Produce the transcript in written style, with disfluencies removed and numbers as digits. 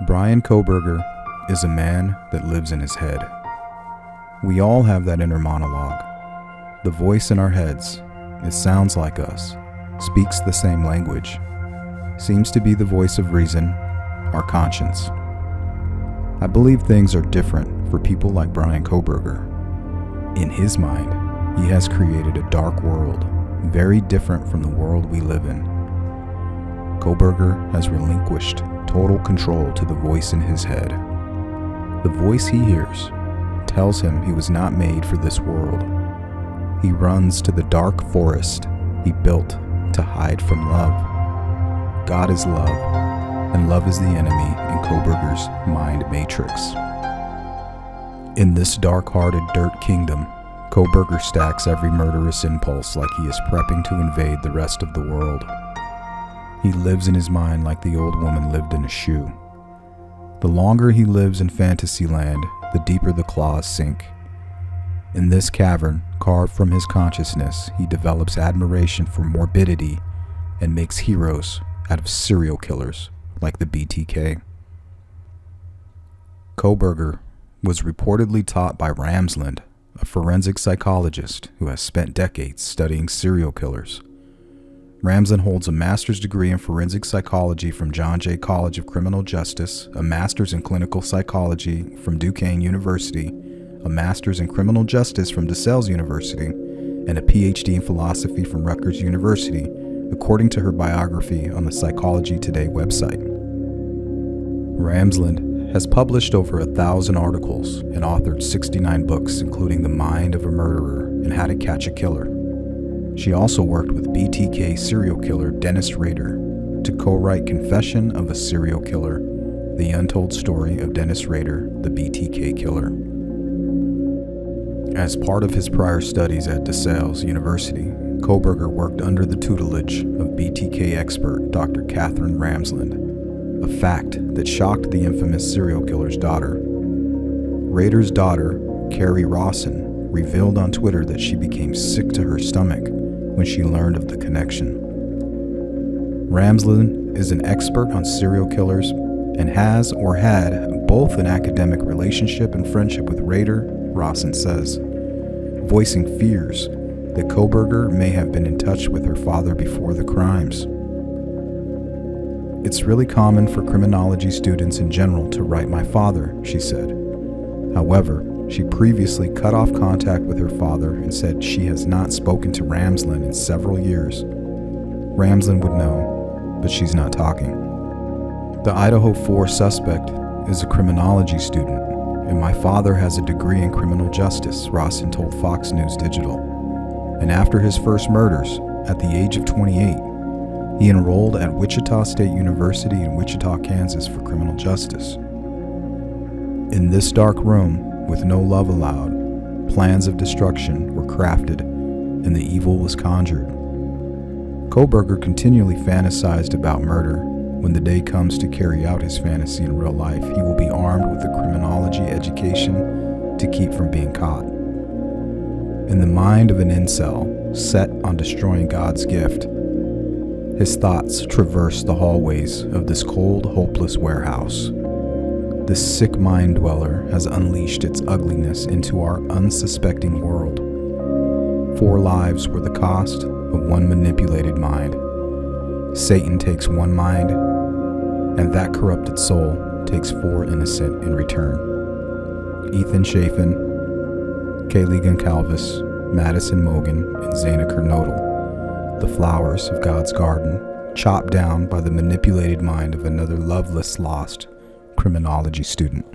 Bryan Kohberger is a man that lives in his head. We all have that inner monologue. The voice in our heads, it sounds like us, speaks the same language, seems to be the voice of reason, our conscience. I believe things are different for people like Bryan Kohberger. In his mind, he has created a dark world, very different from the world we live in. Kohberger has relinquished total control to the voice in his head. The voice he hears tells him he was not made for this world. He runs to the dark forest he built to hide from love. God is love, and love is the enemy in Kohberger's mind matrix. In this dark-hearted dirt kingdom, Kohberger stacks every murderous impulse like he is prepping to invade the rest of the world. He lives in his mind like the old woman lived in a shoe. The longer he lives in fantasy land, the deeper the claws sink. In this cavern, carved from his consciousness, he develops admiration for morbidity and makes heroes out of serial killers like the BTK. Kohberger was reportedly taught by Ramsland, a forensic psychologist who has spent decades studying serial killers. Ramsland holds a master's degree in forensic psychology from John Jay College of Criminal Justice, a master's in clinical psychology from Duquesne University, a master's in criminal justice from DeSales University, and a PhD in philosophy from Rutgers University, according to her biography on the Psychology Today website. Ramsland has published over 1,000 articles and authored 69 books, including The Mind of a Murderer and How to Catch a Killer. She also worked with BTK serial killer Dennis Rader to co-write Confession of a Serial Killer, the untold story of Dennis Rader, the BTK killer. As part of his prior studies at DeSales University, Kohberger worked under the tutelage of BTK expert Dr. Catherine Ramsland, a fact that shocked the infamous serial killer's daughter. Rader's daughter, Carrie Rawson, revealed on Twitter that she became sick to her stomach when she learned of the connection. Ramsland is an expert on serial killers and has or had both an academic relationship and friendship with Rader, Rawson says, voicing fears that Kohberger may have been in touch with her father before the crimes. It's really common for criminology students in general to write my father, she said. However, she previously cut off contact with her father and said she has not spoken to Ramsland in several years. Ramsland would know, but she's not talking. The Idaho 4 suspect is a criminology student, and my father has a degree in criminal justice, Rawson told Fox News Digital. And after his first murders, at the age of 28, he enrolled at Wichita State University in Wichita, Kansas for criminal justice. In this dark room, with no love allowed, plans of destruction were crafted, and the evil was conjured. Kohberger continually fantasized about murder. When the day comes to carry out his fantasy in real life, he will be armed with a criminology education to keep from being caught. In the mind of an incel, set on destroying God's gift, his thoughts traverse the hallways of this cold, hopeless warehouse. This sick mind dweller has unleashed its ugliness into our unsuspecting world. 4 lives were the cost of one manipulated mind. Satan takes one mind, and that corrupted soul takes 4 innocent in return. Ethan Chafin, Kaylee Goncalves, Madison Mogan, and Zaina Kernodle, the flowers of God's garden, chopped down by the manipulated mind of another loveless, lost criminology student.